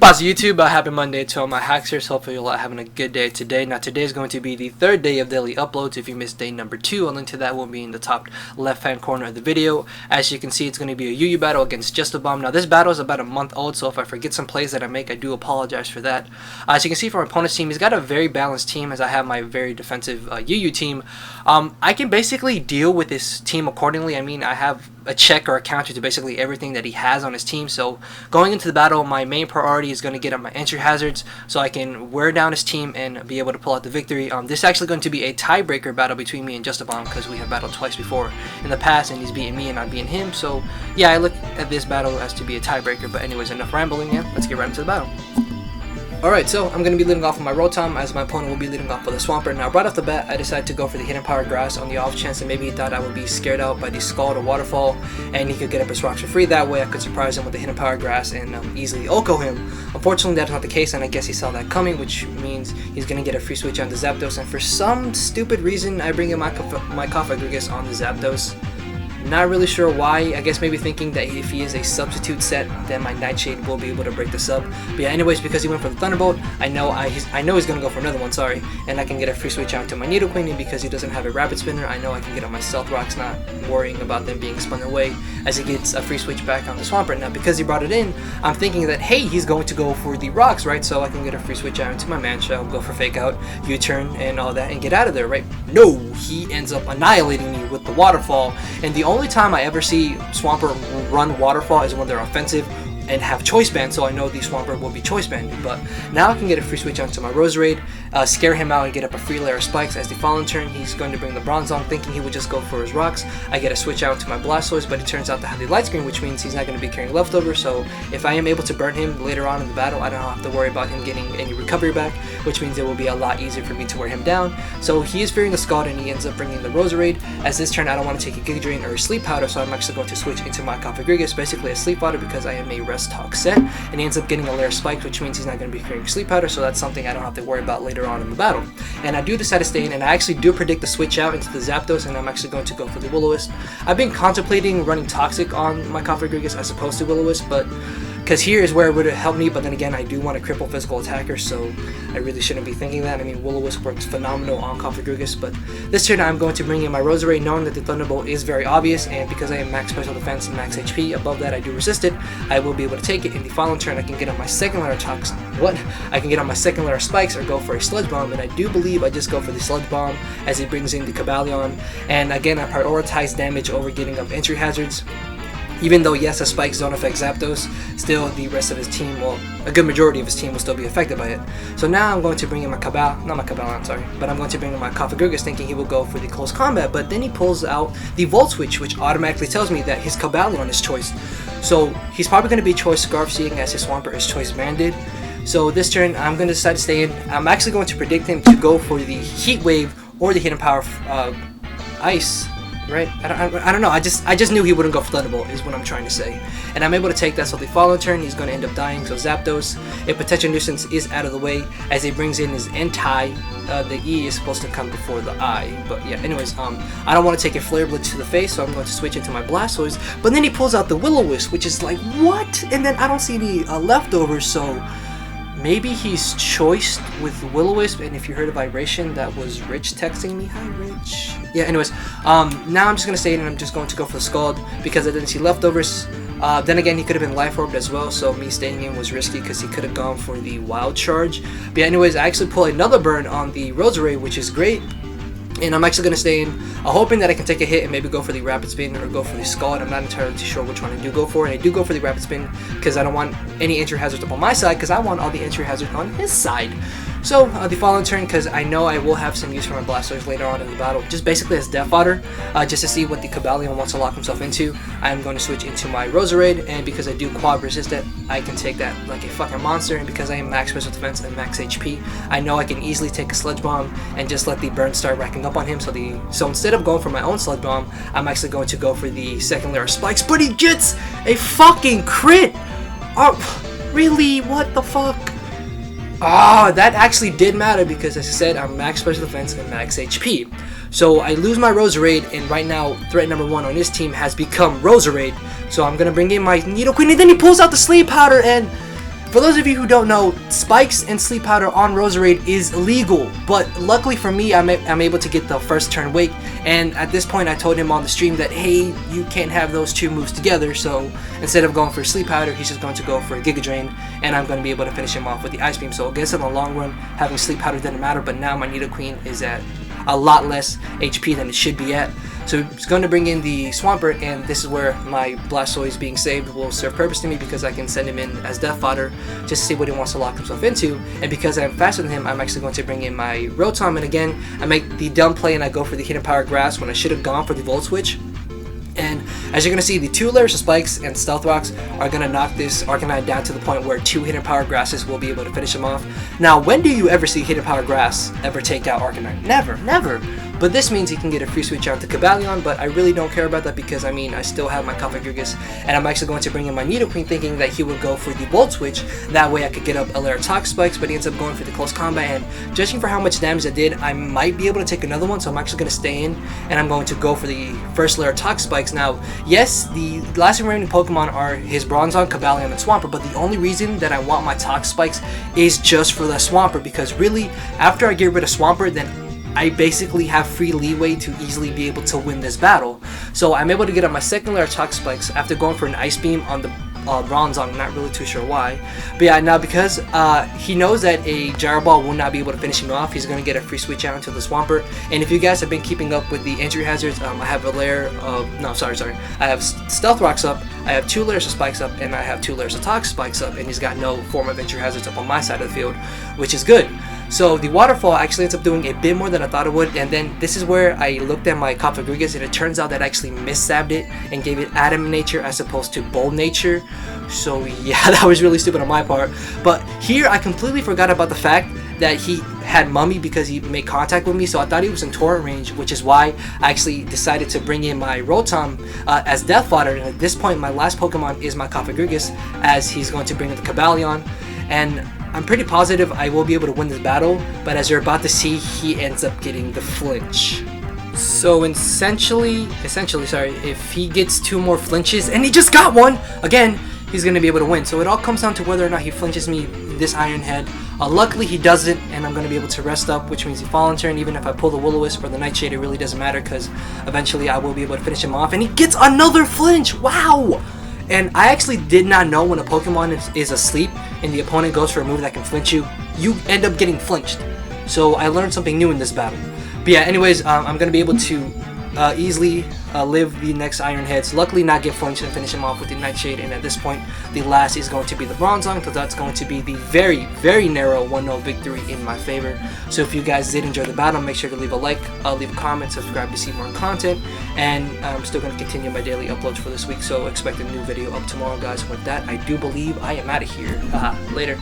What's YouTube? Happy Monday to all my hackers. Hopefully you're all having a good day today. Now today is going to be the third day of daily uploads. If you missed day number 2, a link to that will be in the top left hand corner of the video. As you can see, it's going to be a UU battle against JustaBomb. Now this battle is about a month old, so if I forget some plays that I make, I do apologize for that. As you can see from my opponent's team, he's got a very balanced team, as I have my very defensive UU team. I can basically deal with this team accordingly. I mean, I have a check or a counter to basically everything that he has on his team. So going into the battle, my main priority is going to get up my entry hazards so I can wear down his team and be able to pull out the victory. This is actually going to be a tiebreaker battle between me and JustaBomb because we have battled twice before in the past and he's beating me and I'm beating him. So yeah, I look at this battle as to be a tiebreaker. But anyways, enough rambling. Yeah, let's get right into the battle. Alright, so I'm going to be leading off with my Rotom, as my opponent will be leading off with a Swampert. Now, right off the bat, I decided to go for the Hidden Power Grass on the off chance that maybe he thought I would be scared out by the Scald or Waterfall, and he could get up his rocks for free. That way, I could surprise him with the Hidden Power Grass and easily Oko him. Unfortunately, that's not the case, and I guess he saw that coming, which means he's going to get a free switch on the Zapdos, and for some stupid reason, I bring in my Coffin on the Zapdos. Not really sure why. I guess maybe thinking that if he is a substitute set, then my Nightshade will be able to break the sub. But yeah, anyways, because he went for the Thunderbolt, I know he's gonna go for another one. Sorry, and I can get a free switch out to my Nidoqueen, and because he doesn't have a Rapid Spinner, I know I can get on my Stealth Rocks, not worrying about them being spun away, as he gets a free switch back on the Swampert. Now, because he brought it in, I'm thinking that hey, he's going to go for the rocks, right? So I can get a free switch out into my Manshell, go for Fake Out, U-turn, and all that, and get out of there, right? No, he ends up annihilating me with the Waterfall, and the only time I ever see Swampert run Waterfall is when they're offensive and have Choice Band, so I know the Swampert will be Choice Banded. But now I can get a free switch onto my Roserade, scare him out and get up a free layer of spikes. As the following turn, he's going to bring the Bronzong, thinking he would just go for his rocks. I get a switch out to my Blastoise, but it turns out to have the Light Screen, which means he's not going to be carrying leftovers. So if I am able to burn him later on in the battle, I don't have to worry about him getting any recovery back, which means it will be a lot easier for me to wear him down. So he is fearing the Scald, and he ends up bringing the Roserade. As this turn, I don't want to take a Giga Drain or a Sleep Powder, so I'm actually going to switch into my Coffin, basically a Sleep Powder, because I am a Rest Talk set, and he ends up getting a layer of spikes, which means he's not going to be carrying Sleep Powder, so that's something I don't have to worry about later on in the battle. And I do decide to stay in, and I actually do predict the switch out into the Zapdos, and I'm actually going to go for the Will-O-Wisp. I've been contemplating running Toxic on my Coffin as opposed to Will-O-Wisp, but because here is where it would have helped me, but then again, I do want to cripple physical attackers, so I really shouldn't be thinking that. I mean, Will-O-Wisp works phenomenal on Coffin, but this turn I'm going to bring in my Roserade, knowing that the Thunderbolt is very obvious, and because I am max special defense and max HP, above that I do resist it, I will be able to take it. In the following turn, I can get on my second layer of I can get on my second layer of spikes or go for a Sludge Bomb, and I do believe I just go for the Sludge Bomb as he brings in the Cobalion, and again, I prioritize damage over getting up entry hazards. Even though, yes, the spikes don't affect Zapdos, still the rest of his team, well, a good majority of his team will still be affected by it. So now I'm going to bring in my I'm going to bring in my Coffin, thinking he will go for the close combat, but then he pulls out the Volt Switch, which automatically tells me that his Cobalion is choice. So he's probably going to be choice Scarf, seeing as his Swampert is choice Banded. So this turn, I'm going to decide to stay in. I'm actually going to predict him to go for the Heat Wave or the Hidden Power Ice. Right? I don't know. I just knew he wouldn't go for Thunderbolt, is what I'm trying to say. And I'm able to take that, so the following turn he's going to end up dying. So Zapdos, a potential nuisance, is out of the way as he brings in his Entei. The E is supposed to come before the I. But yeah, anyways, I don't want to take a Flare Blitz to the face, so I'm going to switch into my Blastoise. But then he pulls out the Will-O-Wisp, which is like, what? And then I don't see any leftovers, so maybe he's choiced with Will-O-Wisp, and if you heard a vibration, that was Rich texting me. Hi, Rich. Yeah, anyways, now I'm just going to stay in, and I'm just going to go for the Scald, because I didn't see leftovers. Then again, he could have been Life Orbed as well, so me staying in was risky, because he could have gone for the Wild Charge. But yeah, anyways, I actually pull another burn on the Roserade, which is great. And I'm actually going to stay in, hoping that I can take a hit and maybe go for the Rapid Spin or go for the Scald. I'm not entirely too sure which one I do go for. And I do go for the Rapid Spin because I don't want any entry hazards up on my side, because I want all the entry hazards on his side. So the following turn, because I know I will have some use for my Blastoise later on in the battle, just basically as Death Fodder, just to see what the Cobalion wants to lock himself into, I'm going to switch into my Roserade, and because I do quad resist it, I can take that like a fucking monster, and because I am max special defense and max HP, I know I can easily take a Sludge Bomb and just let the burn start racking up on him. So instead of going for my own Sludge Bomb, I'm actually going to go for the second layer of spikes, but he gets a fucking crit! Oh, really? What the fuck? Ah, that actually did matter, because as I said, I'm max special defense and max HP. So I lose my Roserade, and right now threat number 1 on his team has become Roserade. So I'm gonna bring in my Nidoqueen, and then he pulls out the Sleep Powder, and For those of you who don't know, spikes and sleep powder on Roserade is illegal, but luckily for me, I'm able to get the first turn wake, and at this point I told him on the stream that, hey, you can't have those two moves together, so instead of going for sleep powder, he's just going to go for a Giga Drain, and I'm going to be able to finish him off with the Ice Beam. So I guess in the long run, having sleep powder didn't matter, but now my Nidoqueen is at a lot less HP than it should be at. So it's going to bring in the Swampert, and this is where my Blastoise being saved will serve purpose to me, because I can send him in as death fodder just to see what he wants to lock himself into. And because I'm faster than him, I'm actually going to bring in my Rotom, and again, I make the dumb play and I go for the Hidden Power Grass when I should have gone for the Volt Switch. And as you're going to see, the 2 layers of spikes and stealth rocks are going to knock this Arcanine down to the point where 2 hidden power grasses will be able to finish him off. Now, when do you ever see hidden power grass ever take out Arcanine? Never, never. But this means he can get a free switch out to Cobalion, but I really don't care about that, because I mean, I still have my Coffin, and I'm actually going to bring in my Nidoqueen thinking that he would go for the Volt Switch. That way I could get up a layer of Tox Spikes, but he ends up going for the Close Combat, and judging for how much damage I did, I might be able to take another one, so I'm actually going to stay in, and I'm going to go for the first layer of Tox Spikes. Now, yes, the last remaining Pokemon are his Bronzong, Cobalion, and Swampert, but the only reason that I want my Tox Spikes is just for the Swampert, because really, after I get rid of Swampert, then I basically have free leeway to easily be able to win this battle. So I'm able to get up my second layer of Tox Spikes after going for an Ice Beam on the Bronzong. I'm not really too sure why. But yeah, now because he knows that a Gyro Ball will not be able to finish him off, he's going to get a free switch out into the Swampert. And if you guys have been keeping up with the injury hazards, I have a layer of... No, sorry. I have Stealth Rocks up, I have 2 layers of Spikes up, and I have 2 layers of Tox Spikes up, and he's got no form of injury hazards up on my side of the field, which is good. So the Waterfall actually ends up doing a bit more than I thought it would, and then this is where I looked at my Coffin, and it turns out that I actually missabbed it and gave it Adam Nature as opposed to Bold Nature. So yeah, that was really stupid on my part. But here I completely forgot about the fact that he had Mummy because he made contact with me, so I thought he was in Torrent range, which is why I actually decided to bring in my Rotom as Death Fodder. And at this point, my last Pokemon is my Coffin, as he's going to bring in the Cobalion, and I'm pretty positive I will be able to win this battle, but as you're about to see, he ends up getting the flinch. So essentially, if he gets 2 more flinches, and he just got one, again, he's going to be able to win. So it all comes down to whether or not he flinches me this Iron Head. Luckily he doesn't, and I'm going to be able to rest up, which means he Fallen Turn. Even if I pull the Will-O-Wisp or the Nightshade, it really doesn't matter, because eventually I will be able to finish him off, and he gets another flinch! Wow! And I actually did not know when a Pokemon is asleep and the opponent goes for a move that can flinch you, you end up getting flinched. So I learned something new in this battle. But yeah, anyways, I'm going to be able to easily live the next Iron Heads. Luckily not get flinched and finish him off with the Nightshade. And at this point, the last is going to be the Bronzong, because that's going to be the very, very narrow 1-0 victory in my favor. So if you guys did enjoy the battle, make sure to leave a like, leave a comment, subscribe to see more content. And I'm still going to continue my daily uploads for this week, so expect a new video up tomorrow, guys. With that, I do believe I am out of here. Later.